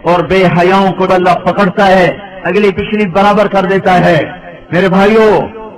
اور بے حیاؤں کو اللہ پکڑتا ہے، اگلی پچھلی برابر کر دیتا ہے۔ میرے بھائیوں،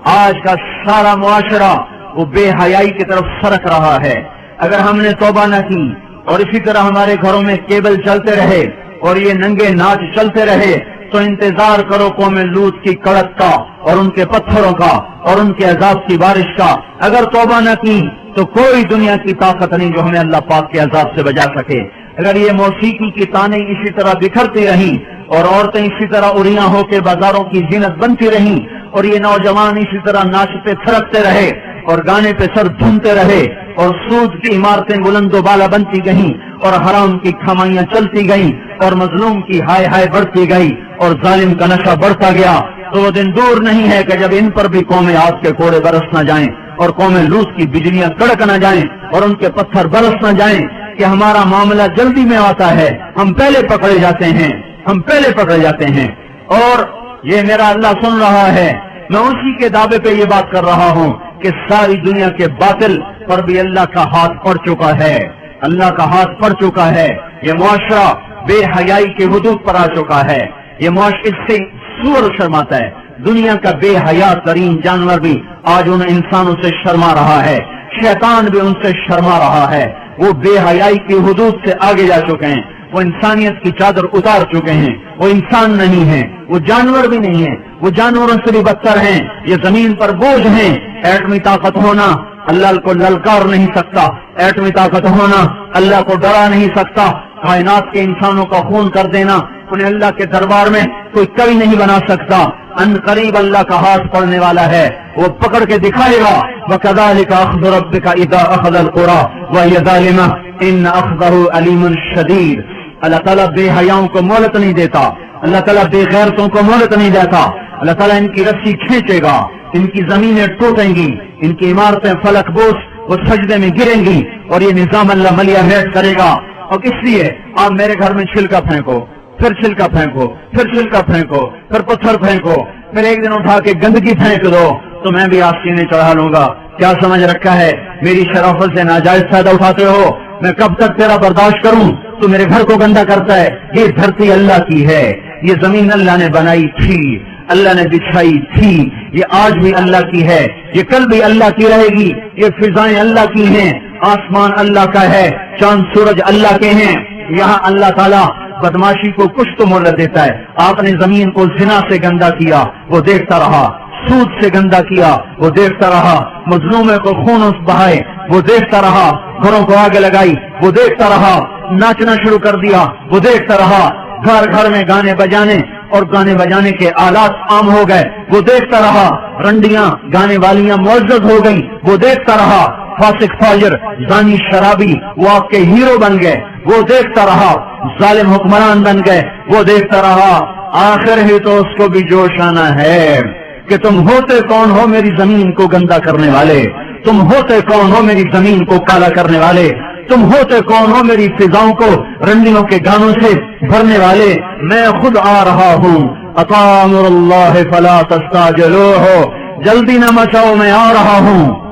آج کا سارا معاشرہ وہ بے حیائی کی طرف سرک رہا ہے۔ اگر ہم نے توبہ نہ کی اور اسی طرح ہمارے گھروں میں کیبل چلتے رہے اور یہ ننگے ناچ چلتے رہے تو انتظار کرو قوم لوط کی کڑک کا اور ان کے پتھروں کا اور ان کے عذاب کی بارش کا۔ اگر توبہ نہ کی تو کوئی دنیا کی طاقت نہیں جو ہمیں اللہ پاک کے عذاب سے بچا سکے۔ اگر یہ موسیقی کی تانیں اسی طرح بکھرتی رہیں اور عورتیں اسی طرح اڑیاں ہو کے بازاروں کی زینت بنتی رہیں اور یہ نوجوان اسی طرح ناچتے تھرکتے رہے اور گانے پہ سر دھنتے رہے اور سود کی عمارتیں بلند و بالا بنتی گئیں اور حرام کی کھمائیاں چلتی گئیں اور مظلوم کی ہائے ہائے بڑھتی گئی اور ظالم کا نشہ بڑھتا گیا، تو وہ دن دور نہیں ہے کہ جب ان پر بھی قومیں آگ کے کوڑے برس نہ جائیں اور قومیں لوط کی بجلیاں کڑک نہ جائیں اور ان کے پتھر برس نہ جائیں کہ ہمارا معاملہ جلدی میں آتا ہے، ہم پہلے پکڑے جاتے ہیں، ہم پہلے پکڑے جاتے ہیں۔ اور یہ میرا اللہ سن رہا ہے، میں اسی کے دعوے پہ یہ بات کر رہا ہوں کہ ساری دنیا کے باطل پر بھی اللہ کا ہاتھ پڑ چکا ہے، اللہ کا ہاتھ پڑ چکا ہے۔ یہ معاشرہ بے حیائی کے حدود پر آ چکا ہے، یہ معاشرہ اس سے سور شرماتا ہے۔ دنیا کا بے حیا ترین جانور بھی آج ان انسانوں سے شرما رہا ہے، شیطان بھی ان سے شرما رہا ہے۔ وہ بے حیائی کی حدود سے آگے جا چکے ہیں، وہ انسانیت کی چادر اتار چکے ہیں، وہ انسان نہیں ہیں، وہ جانور بھی نہیں ہیں، وہ جانوروں سے بھی بدتر ہیں، یہ زمین پر بوجھ ہیں۔ ایٹمی طاقت ہونا اللہ کو للکار نہیں سکتا، ایٹمی طاقت ہونا اللہ کو ڈرا نہیں سکتا، کائنات کے انسانوں کا خون کر دینا انہیں اللہ کے دربار میں کوئی کبھی نہیں بنا سکتا۔ ان قریب اللہ کا ہاتھ پڑنے والا ہے، وہ پکڑ کے دکھائے گا۔ وَكَذَلِكَ أَخْذُ رَبِّكَ إِذَا أَخَذَ الْقُرَى وَهِيَ ظَالِمَةٌ إِنَّ أَخْذَهُ أَلِيمٌ شَدِيدٌ۔ اللہ تعالیٰ بے حیاؤں کو مہلت نہیں دیتا، اللہ تعالیٰ بے غیرتوں کو مہلت نہیں دیتا، اللہ تعالیٰ ان کی رسی کھینچے گا، ان کی زمینیں ٹوٹیں گی، ان کی عمارتیں فلک بوس وہ سجدے میں گریں گی اور یہ نظام اللہ ملیہ میٹ کرے گا۔ اور اس لیے آپ میرے گھر میں چھلکا پھینکو، پھر چھلکا پھینکو، پھر چھلکا پھینکو، پھر پتھر پھینکو، پھر ایک دن اٹھا کے گندگی پھینک دو تو میں بھی آستینے چڑھا لوں گا۔ کیا سمجھ رکھا ہے؟ میری شرافت سے ناجائز فائدہ اٹھاتے ہو، میں کب تک تیرا برداشت کروں؟ تو میرے گھر کو گندا کرتا ہے۔ یہ دھرتی اللہ کی ہے، یہ زمین اللہ نے بنائی تھی، اللہ نے بچھائی تھی، یہ آج بھی اللہ کی ہے، یہ کل بھی اللہ کی رہے گی، یہ فضائیں اللہ کی ہیں، آسمان اللہ کا ہے، چاند سورج اللہ کے ہیں۔ یہاں اللہ تعالیٰ بدماشی کو کچھ تو مہلت دیتا ہے۔ آپ نے زمین کو زنا سے گندا کیا، وہ دیکھتا رہا، سود سے گندا کیا، وہ دیکھتا رہا، مظلومے کو خون بہائے، وہ دیکھتا رہا، گھروں کو آگے لگائی، وہ دیکھتا رہا، ناچنا شروع کر دیا، وہ دیکھتا رہا، گھر گھر میں گانے بجانے اور گانے بجانے کے آلات عام ہو گئے، وہ دیکھتا رہا، رنڈیاں گانے والیاں معزز ہو گئیں، وہ دیکھتا رہا، فاسق فاجر زانی شرابی وہ آپ کے ہیرو بن گئے، وہ دیکھتا رہا، ظالم حکمران بن گئے، وہ دیکھتا رہا۔ آخر ہی تو اس کو بھی جوش آنا ہے کہ تم ہوتے کون ہو میری زمین کو گندا کرنے والے، تم ہوتے کون ہو میری زمین کو کالا کرنے والے، تم ہوتے کون ہو میری فضاؤں کو رنڈیوں کے گانوں سے بھرنے والے۔ میں خود آ رہا ہوں، اطاع امر اللہ فلا تستعجلوہ، جلدی نہ مچاؤ، میں آ رہا ہوں۔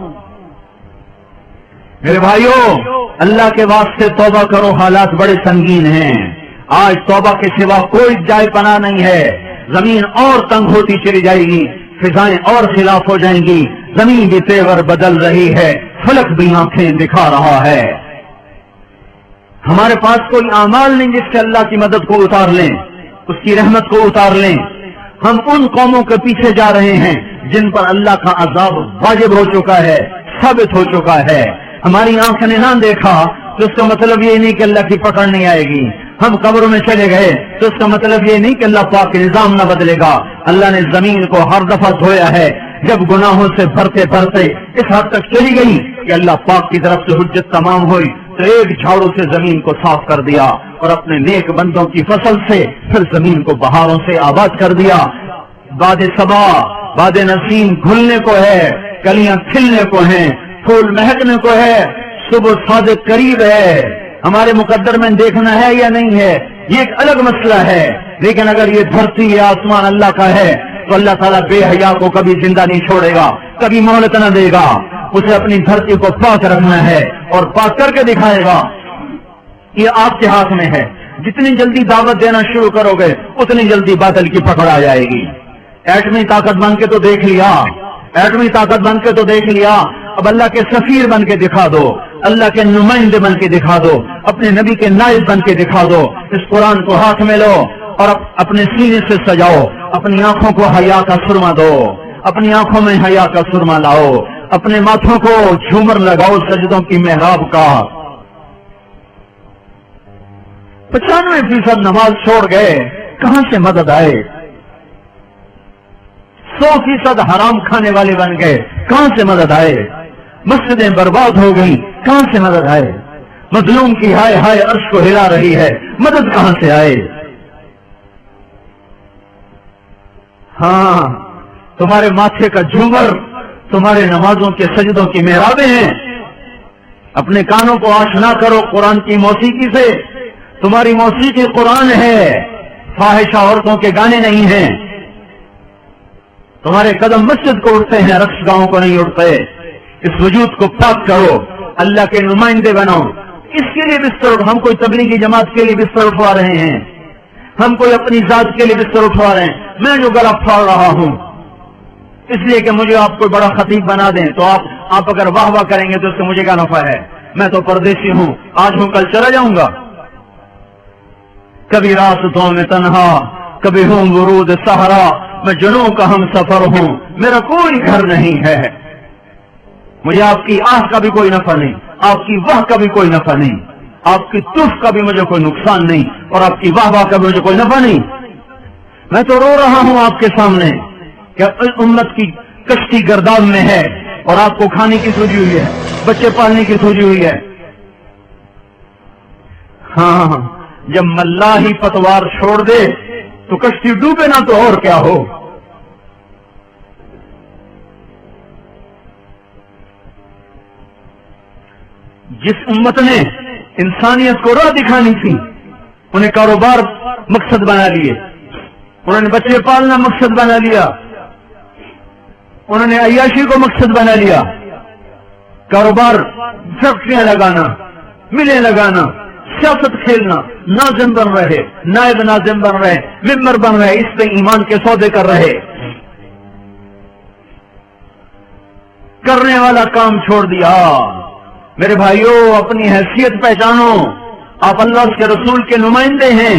میرے بھائیوں، اللہ کے واسطے توبہ کرو، حالات بڑے سنگین ہیں۔ آج توبہ کے سوا کوئی جائے پناہ نہیں ہے، زمین اور تنگ ہوتی چلی جائے گی، فضائیں اور خلاف ہو جائیں گی، زمین بھی تیور بدل رہی ہے، فلک بھی آنکھیں دکھا رہا ہے۔ ہمارے پاس کوئی اعمال نہیں جس سے اللہ کی مدد کو اتار لیں، اس کی رحمت کو اتار لیں۔ ہم ان قوموں کے پیچھے جا رہے ہیں جن پر اللہ کا عذاب واجب ہو چکا ہے، ثابت ہو چکا ہے۔ ہماری آنکھ نے نہ دیکھا تو اس کا مطلب یہ نہیں کہ اللہ کی پکڑ نہیں آئے گی۔ ہم قبروں میں چلے گئے تو اس کا مطلب یہ نہیں کہ اللہ پاک کے نظام نہ بدلے گا۔ اللہ نے زمین کو ہر دفعہ دھویا ہے، جب گناہوں سے بھرتے بھرتے اس حد تک چلی گئی کہ اللہ پاک کی طرف سے حجت تمام ہوئی تو ایک جھاڑو سے زمین کو صاف کر دیا اور اپنے نیک بندوں کی فصل سے پھر زمین کو بہاروں سے آباد کر دیا۔ باد صبا باد نسیم کھلنے کو ہے، کلیاں کھلنے کو ہیں، پھول مہکنے کو ہے، صبح صادق قریب ہے۔ ہمارے مقدر میں دیکھنا ہے یا نہیں ہے یہ ایک الگ مسئلہ ہے، لیکن اگر یہ دھرتی یا آسمان اللہ کا ہے تو اللہ تعالیٰ بے حیا کو کبھی زندہ نہیں چھوڑے گا، کبھی مہلت نہ دے گا۔ اسے اپنی دھرتی کو پاک رکھنا ہے اور پاک کر کے دکھائے گا۔ یہ آپ کے ہاتھ میں ہے، جتنی جلدی دعوت دینا شروع کرو گے اتنی جلدی باطل کی پکڑ آ جائے گی. ایٹمی طاقت بن کے تو دیکھ لیا, ایٹمی طاقت بن کے تو دیکھ لیا, اب اللہ کے سفیر بن کے دکھا دو, اللہ کے نمائندے بن کے دکھا دو, اپنے نبی کے نائب بن کے دکھا دو. اس قرآن کو ہاتھ میں لو اور اپنے سینے سے سجاؤ, اپنی آنکھوں کو حیا کا سرما دو, اپنی آنکھوں میں حیا کا سرما لاؤ, اپنے ماتھوں کو جھومر لگاؤ سجدوں کی محراب کا. 95% نماز چھوڑ گئے, کہاں سے مدد آئے؟ 100% حرام کھانے والے بن گئے, کہاں سے مدد آئے؟ مسجدیں برباد ہو گئی, کہاں سے مدد آئے؟ مظلوم کی ہائے ہائے عرش کو ہلا رہی ہے, مدد کہاں سے آئے؟ ہاں, تمہارے ماتھے کا جھومر تمہارے نمازوں کے سجدوں کی محرابیں ہیں. اپنے کانوں کو آشنا کرو قرآن کی موسیقی سے. تمہاری موسیقی قرآن ہے, فاحشہ عورتوں کے گانے نہیں ہیں. تمہارے قدم مسجد کو اٹھتے ہیں, رقص گاؤں کو نہیں اٹھتے. اس وجود کو پاک کرو, اللہ کے نمائندے بناؤ. اس کے لیے بستر, ہم کوئی تبلیغی جماعت کے لیے بستر اٹھوا رہے ہیں, ہم کوئی اپنی ذات کے لیے بستر اٹھوا رہے ہیں. میں جو گلا پھاڑ رہا ہوں اس لیے کہ مجھے آپ کو بڑا خطیب بنا دیں, تو آپ اگر واہ واہ کریں گے تو اس سے مجھے کیا نفع ہے؟ میں تو پردیسی ہوں, آج ہوں کل چلا جاؤں گا. کبھی راستوں میں تنہا, کبھی ہوں ورود صحرا, میں جنوں کا ہم سفر ہوں, میرا کوئی گھر نہیں ہے. مجھے آپ کی آہ کا بھی کوئی نفع نہیں, آپ کی واہ کا بھی کوئی نفع نہیں, آپ کی تف کا بھی مجھے کوئی نقصان نہیں, اور آپ کی واہ واہ کا بھی مجھے کوئی نفع نہیں. میں تو رو رہا ہوں آپ کے سامنے کہ امت کی کشتی گرداب میں ہے اور آپ کو کھانے کی سوچی ہوئی ہے, بچے پالنے کی سوچی ہوئی ہے. ہاں, جب ملاحی پتوار چھوڑ دے تو کشتی ڈوبے نہ تو اور کیا ہو. جس امت نے انسانیت کو راہ دکھانی تھی, انہیں کاروبار مقصد بنا لیے, انہوں نے بچے پالنا مقصد بنا لیا, انہوں نے عیاشی کو مقصد بنا لیا. کاروبار, فیکٹریاں لگانا, ملیں لگانا, سیاست کھیلنا, ناظم بن رہے, نائب ناظم بن رہے, ممبر بن رہے, اس پہ ایمان کے سودے کر رہے. کرنے والا کام چھوڑ دیا. میرے بھائیوں, اپنی حیثیت پہچانو, آپ اللہ کے رسول کے نمائندے ہیں.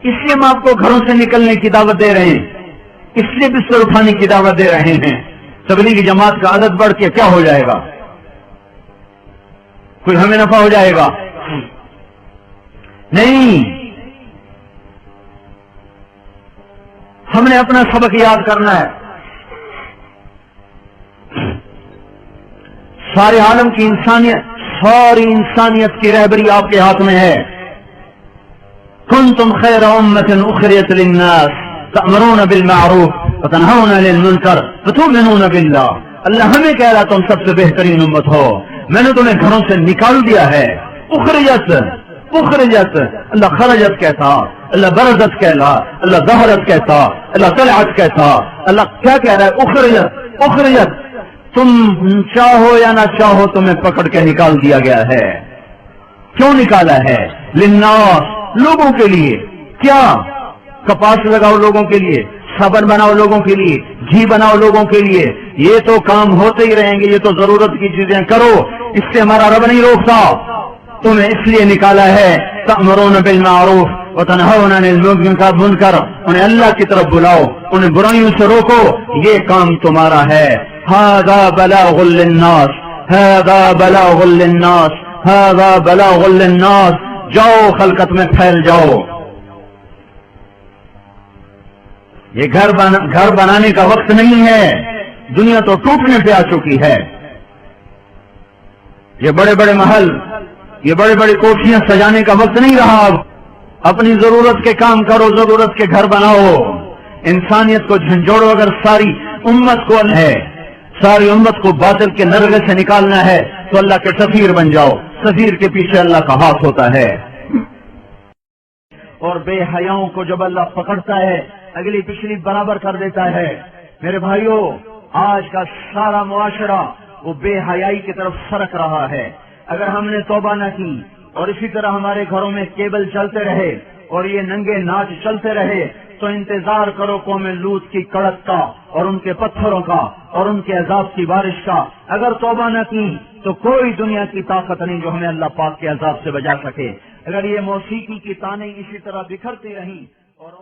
اس لیے ہم آپ کو گھروں سے نکلنے کی دعوت دے رہے ہیں, اس لیے بستر اٹھانے کی دعوت دے رہے ہیں. تبلیغی جماعت کا عدد بڑھ کے کیا ہو جائے گا؟ کوئی ہمیں نفع ہو جائے گا؟ نہیں. ہم نے اپنا سبق یاد کرنا ہے. سارے عالم کی انسانیت, ساری انسانیت کی رہبری آپ کے ہاتھ میں ہے. کنتم خیر امۃ اخرجت للناس تأمرون بالمعروف وتنہون عن المنکر وتؤمنون باللہ. اللہ ہمیں کہہ رہا تم سب سے بہترین امت ہو, میں نے تمہیں گھروں سے نکال دیا ہے. اخرجت, اخرجت, اللہ خرجت کہتا, اللہ برزت کہلا, اللہ ظہرت کہتا, اللہ طلعت کہتا. اللہ کیا کہہ رہا ہے؟ اخرجت, اخرجت. تم چاہو یا نہ چاہو تمہیں پکڑ کے نکال دیا گیا ہے. کیوں نکالا ہے؟ للناس, لوگوں کے لیے. کیا؟ کپاس لگاؤ لوگوں کے لیے, صابن بناؤ لوگوں کے لیے, گھی بناؤ لوگوں کے لیے. یہ تو کام ہوتے ہی رہیں گے, یہ تو ضرورت کی چیزیں کرو, اس سے ہمارا رب نہیں روکتا. تمہیں اس لیے نکالا ہے تأمرون بالمعروف وتنہون عن المنکر, انہیں اللہ کی طرف بلاؤ, انہیں برائیوں سے روکو, یہ کام تمہارا ہے. ھذا بلاغ للناس, ھذا بلاغ للناس, ھذا بلاغ للناس. جاؤ خلقت میں پھیل جاؤ. یہ گھر بنانے کا وقت نہیں ہے, دنیا تو ٹوٹنے پہ آ چکی ہے. یہ بڑے بڑے محل, یہ بڑے بڑے کوٹھیاں سجانے کا وقت نہیں رہا. اپنی ضرورت کے کام کرو, ضرورت کے گھر بناؤ. انسانیت کو جھنجھوڑو. اگر ساری امت کو ہے, ساری امت کو باطل کے نرغے سے نکالنا ہے تو اللہ کے سفیر بن جاؤ. سفیر کے پیچھے اللہ کا ہاتھ ہوتا ہے. اور بے حیاؤں کو جب اللہ پکڑتا ہے اگلی پچھلی برابر کر دیتا ہے. میرے بھائیوں, آج کا سارا معاشرہ وہ بے حیائی کی طرف سرک رہا ہے. اگر ہم نے توبہ نہ کی, اور اسی طرح ہمارے گھروں میں کیبل چلتے رہے اور یہ ننگے ناچ چلتے رہے تو انتظار کرو قوم لوط کی کڑک کا اور ان کے پتھروں کا اور ان کے عذاب کی بارش کا. اگر توبہ نہ کی تو کوئی دنیا کی طاقت نہیں جو ہمیں اللہ پاک کے عذاب سے بچا سکے. اگر یہ موسیقی کی تانیں اسی طرح بکھرتی رہیں اور